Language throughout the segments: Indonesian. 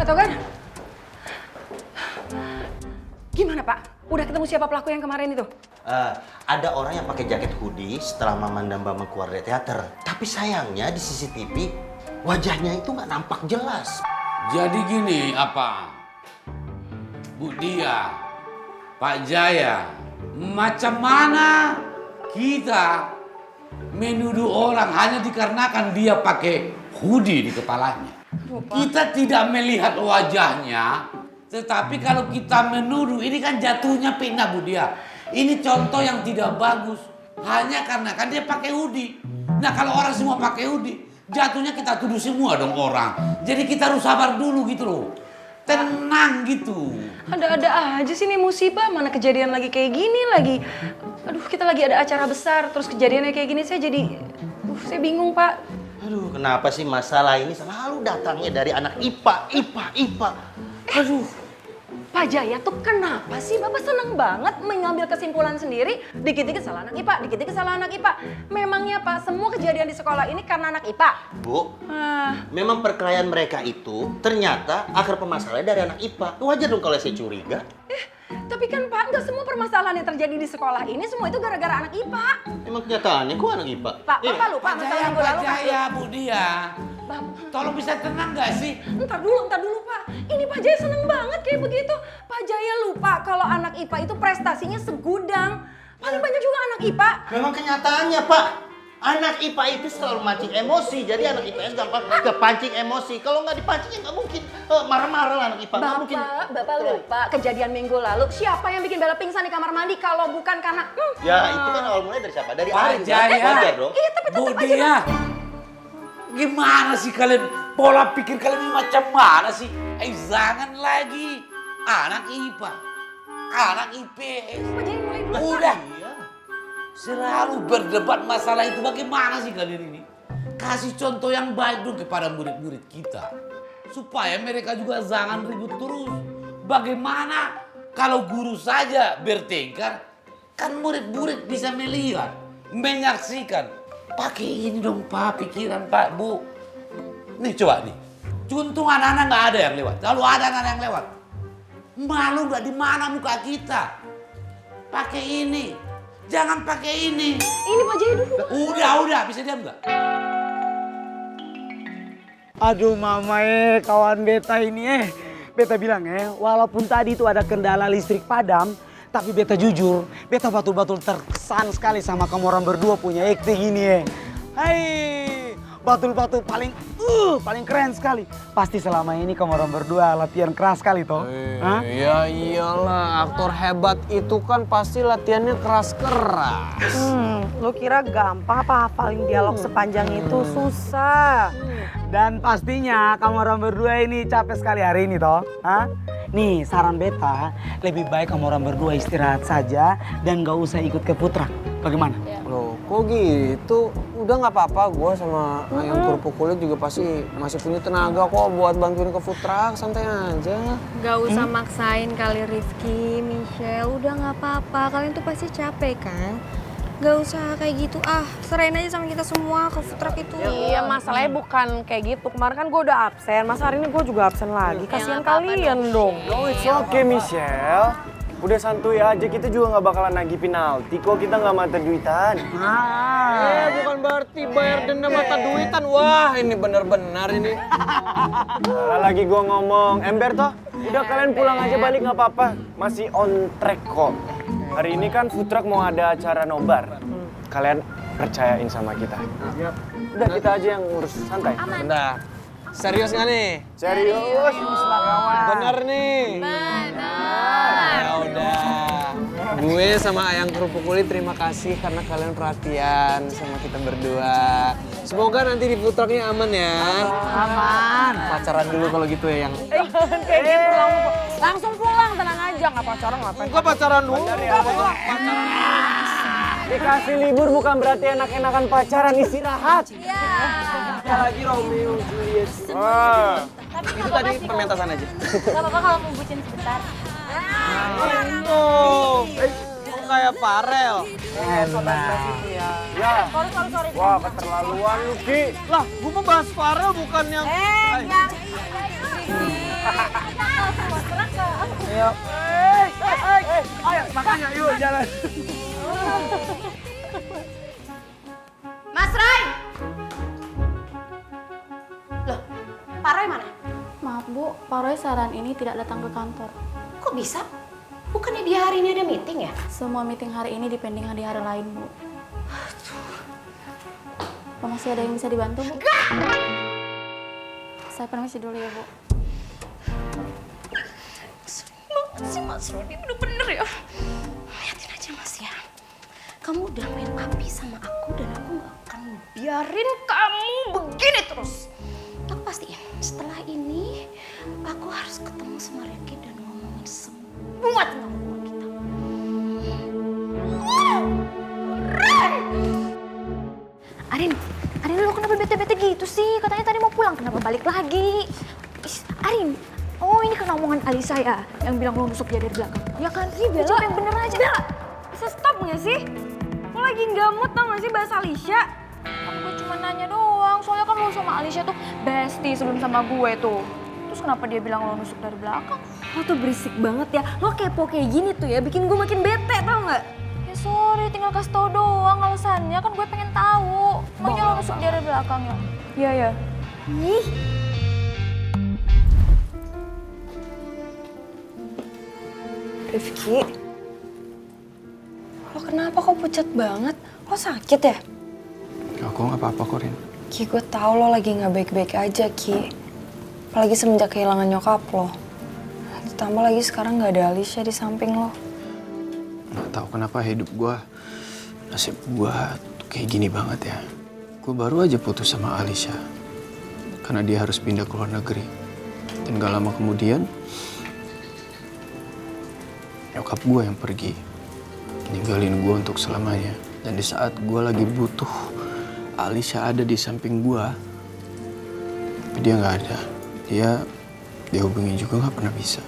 Togar? Gimana Pak? Udah ketemu siapa pelaku yang kemarin itu? Ada orang yang pakai jaket hoodie setelah Mama dan Bambang keluar dari teater. Tapi sayangnya di CCTV wajahnya itu nggak nampak jelas. Jadi gini apa? Bu Dia, Pak Jaya, macam mana kita menuduh orang hanya dikarenakan dia pakai hoodie di kepalanya? Kita tidak melihat wajahnya, tetapi kalau kita menuduh, ini kan jatuhnya fitnah Bu Dia. Ini contoh yang tidak bagus. Hanya karena kan dia pakai hoodie. Nah kalau orang semua pakai hoodie, jatuhnya kita tuduh semua dong orang. Jadi kita harus sabar dulu gitu loh. Tenang gitu. Ada-ada aja sih nih musibah, mana kejadian lagi kayak gini lagi. Aduh, kita lagi ada acara besar, terus kejadiannya kayak gini, saya saya bingung Pak. Aduh, kenapa sih masalah ini selalu datangnya dari anak IPA. Aduh. Pak Jaya tuh kenapa sih Bapak seneng banget mengambil kesimpulan sendiri, dikit-dikit salah anak IPA, dikit-dikit salah anak IPA. Memangnya Pak, semua kejadian di sekolah ini karena anak IPA? Bu, memang perkelahian mereka itu ternyata akar permasalahannya dari anak IPA. Wajar dong kalau saya curiga. Tapi kan Pak, nggak semua permasalahan yang terjadi di sekolah ini semua itu gara-gara anak IPA. Emang kenyataannya kok anak IPA? Pak, Bapak lupa masalah minggu lalu. Pak Jaya, Bu Dia. Tolong bisa tenang gak sih? Ntar dulu Pak. Ini Pak Jaya seneng banget kayak begitu. Pak Jaya lupa kalau anak IPA itu prestasinya segudang. Paling banyak juga anak IPA. Memang kenyataannya, Pak. Anak IPA itu selalu mancing emosi, jadi anak IPS gampang kepancing emosi. Kalau nggak dipancing ya nggak mungkin marah-marah lah anak IPA. Bapak lupa kejadian minggu lalu. Siapa yang bikin Bella pingsan di kamar mandi kalau bukan karena... Ya itu kan awal mulai dari siapa? Dari Ari. Jaya. Wajar dong. Iya, tapi Bu tetap aja. Dia. Gimana sih kalian? Pola pikir kalian ini macam mana sih? Jangan lagi. Anak IPA. Anak IPS. Pak Jaya mulai dulu. Udah. Selalu berdebat masalah itu. Bagaimana sih kalian ini? Kasih contoh yang baik dong kepada murid-murid kita. Supaya mereka juga jangan ribut terus. Bagaimana kalau guru saja bertengkar, kan murid-murid bisa melihat, menyaksikan. Pakai ini dong Pak, pikiran Pak, Bu. Nih coba nih. Untung anak-anak nggak ada yang lewat. Kalau ada anak-anak yang lewat, malu nggak di mana muka kita? Pakai ini. Jangan pakai ini. Ini Pak Jaya dulu. Udah, bisa diam nggak? Aduh mama kawan beta ini beta bilang walaupun tadi itu ada kendala listrik padam, tapi beta jujur, beta betul-betul terkesan sekali sama kamu orang berdua punya acting ini Hai, betul-betul paling keren sekali. Pasti selama ini kamu orang berdua latihan keras sekali toh? Ya iyalah, aktor hebat itu kan pasti latihannya keras-keras. Lu kira gampang apa hafalin dialog sepanjang itu? Susah. Dan pastinya kamu orang berdua ini capek sekali hari ini toh? Nih saran beta, lebih baik kamu orang berdua istirahat saja dan gak usah ikut ke Putra. Bagaimana? Loh, kok gitu? Udah nggak apa-apa, gue sama ayam kerupuk kulit juga pasti masih punya tenaga kok buat bantuin ke food truck, santai aja. Gak usah maksain kali Rifki, Michelle, udah nggak apa-apa. Kalian tuh pasti capek kan? Gak usah kayak gitu, serahin aja sama kita semua ke food truck itu. Iya, masalahnya bukan kayak gitu. Kemarin kan gue udah absen, masa hari ini gue juga absen lagi. Kasihan kalian dong. No, it's okay Michelle. Udah santuy aja, kita juga nggak bakalan nagih penalti kok, kita nggak mata duitan. Bukan berarti bayar denda mata duitan. Wah, ini bener-bener ini. Salah lagi gua ngomong. Ember toh, udah kalian pulang aja balik nggak apa-apa. Masih on track kok. Hari ini kan food truck mau ada acara nobar. Kalian percayain sama kita. Udah kita aja yang ngurus, santai. Aman. Serius nggak nih? Serius lah kawan. Bener nih. Ya udah. Gue sama ayang kerupuk kulit terima kasih karena kalian perhatian sama kita berdua. Semoga nanti di food trucknya aman ya. Aman. Pacaran dulu kalau gitu ya yang. Kayak gitu langsung pulang, tenang aja. Nggak pacaran ngapain? Enggak pacaran dulu. Dikasih libur bukan berarti enak-enakan pacaran, istirahat. Iya. Lagi Romeo Juliet. Wah. Itu tadi pementasan aja. Gak apa-apa kalau mau bucin sebentar. Kok kayak Farel? Enak. Ya. Sorry. Wah, keterlaluan lu, Ki. Lah, gua mau bahas Farel bukan yang... Yang Ayo. Ayo, makanya yuk jalan. Mas Ray! Loh, Pak Roy mana? Maaf Bu, Pak Roy saran ini tidak datang ke kantor. Kok bisa? Bukannya dia hari ini ada meeting ya? Semua meeting hari ini dipending di hari lain, Bu. Apa masih ada yang bisa dibantu, Bu? Saya permisi dulu ya, Bu. Si Mas Roy ini bener-bener ya. Liatin aja Mas ya. Kamu udah main api sama aku dan aku gak akan biarin kamu begini terus. Aku pastiin setelah ini aku harus ketemu sama Ricky dan ngomongin semua tentang hubungan kita. Arin, lu kenapa bete-bete gitu sih? Katanya tadi mau pulang, kenapa balik lagi? Arin, oh ini karena omongan Alisa ya, yang bilang lo nusuk dia dari belakang. Ya kan? Iya, Bella. Jawab yang bener aja. Bella, bisa stop nggak sih? Lo lagi nggak mood tau nggak sih bahas Alicia? Aku gue cuma nanya doang, soalnya kan lo sama Alicia tuh bestie sebelum sama gue tuh. Terus kenapa dia bilang lo nusuk dari belakang? Lo tuh berisik banget ya. Lo kepo kayak gini tuh ya, bikin gue makin bete tau nggak? Ya sorry, tinggal kasih tau doang alasannya, kan gue pengen tahu. Emangnya lo nusuk dia dari belakang ya? Iya ya. Ih, Rifki, lo kenapa kok pucat banget? Lo sakit ya? Aku nggak apa-apa kok, Rin. Ki, gue tahu lo lagi nggak baik-baik aja, Ki. Apalagi semenjak kehilangan nyokap lo. Ditambah lagi sekarang nggak ada Alicia di samping lo. Nggak tahu kenapa hidup gua, nasib gua tuh kayak gini banget ya. Gue baru aja putus sama Alicia karena dia harus pindah ke luar negeri. Dan gak lama kemudian nyokap gue yang pergi, ninggalin gue untuk selamanya. Dan di saat gue lagi butuh Alicia ada di samping gue, tapi dia nggak ada. Dia hubungin juga nggak pernah bisa.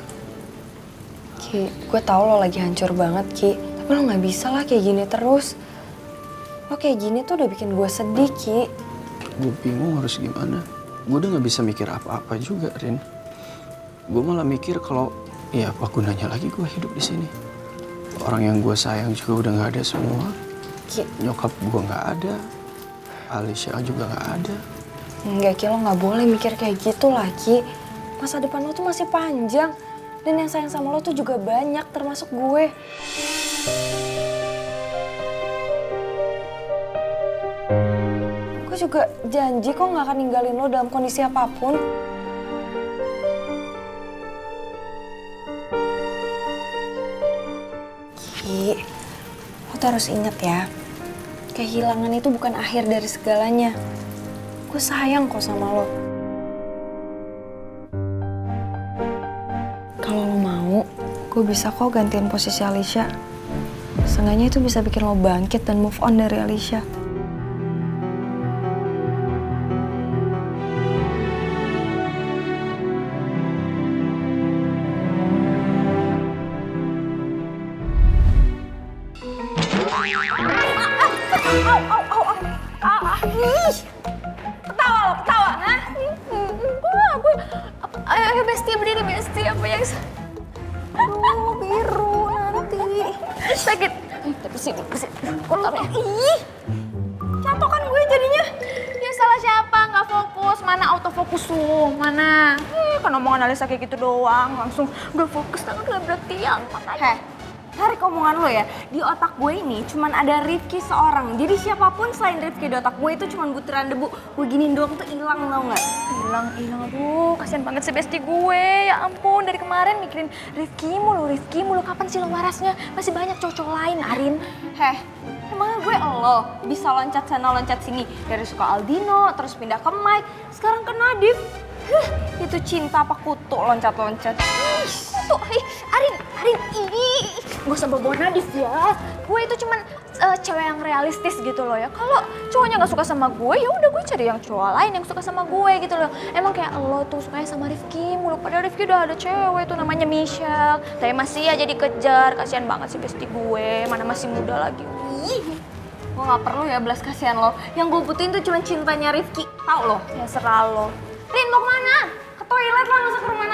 Ki, gue tahu lo lagi hancur banget, Ki. Tapi lo nggak bisa lah kayak gini terus. Lo kayak gini tuh udah bikin gue sedih, Ki. Gue bingung harus gimana. Gue udah nggak bisa mikir apa-apa juga, Rin. Gue malah mikir kalau ya apa gunanya lagi gue hidup di sini. Orang yang gue sayang juga udah nggak ada semua. Ki, Nyokap gue nggak ada, Alicia juga nggak ada. enggak, Ki, lo nggak boleh mikir kayak gitu lah, Ki. Masa depan lo tuh masih panjang. Dan yang sayang sama lo tuh juga banyak, termasuk gue. Gue juga janji kok nggak akan ninggalin lo dalam kondisi apapun. Ki, lo tuh harus ingat ya, kehilangan itu bukan akhir dari segalanya. Gue sayang kok sama lo. Kalau lo mau, gue bisa kok gantiin posisi Alicia. Seenggaknya itu bisa bikin lo bangkit dan move on dari Alicia. Ketawa, hah? Ayo Besti, berdiri Besti, apa yang... Aduh, biru nanti. Sakit. Bersih. Kotornya. Ih, jatuh kan gue jadinya. Ya salah siapa, nggak fokus. Mana autofokus lu, mana? Kan omongan Alisa kayak gitu doang, langsung udah fokus, tangan udah bertiang. heh, tarik omongan lo ya. Di otak gue ini cuman ada Rifki seorang. Jadi siapapun selain Rifki di otak gue itu cuman butiran debu. Gue giniin doang tuh hilang, tau nggak? Hilang, aduh, kasihan banget si Besti gue. Ya ampun, dari kemarin mikirin Rifki mulu. Kapan sih lo warasnya? Masih banyak cowok lain, Arin. Heh, emangnya gue lo bisa loncat sana loncat sini. Dari suka Aldino, terus pindah ke Mike, sekarang ke Nadif. Itu cinta apa kutu loncat-loncat. Kutu, Arin, gak usah bawa Nadif ya. Gue itu cuman cewek yang realistis gitu loh ya. Kalau cowoknya gak suka sama gue, ya udah gue cari yang cowok lain yang suka sama gue gitu loh. Emang kayak lo tuh sukanya sama Rifki mulu, padahal Rifki udah ada cewek tuh namanya Michelle. Tapi masih aja dikejar, kasihan banget sih Besti gue, mana masih muda lagi. Ih. Gue gak perlu ya belas kasihan lo. Yang gue butuhin tuh cuma cintanya Rifki. Tau lo? Ya serah lo. Rin, mau kemana? Ke toilet lah, masa ke rumah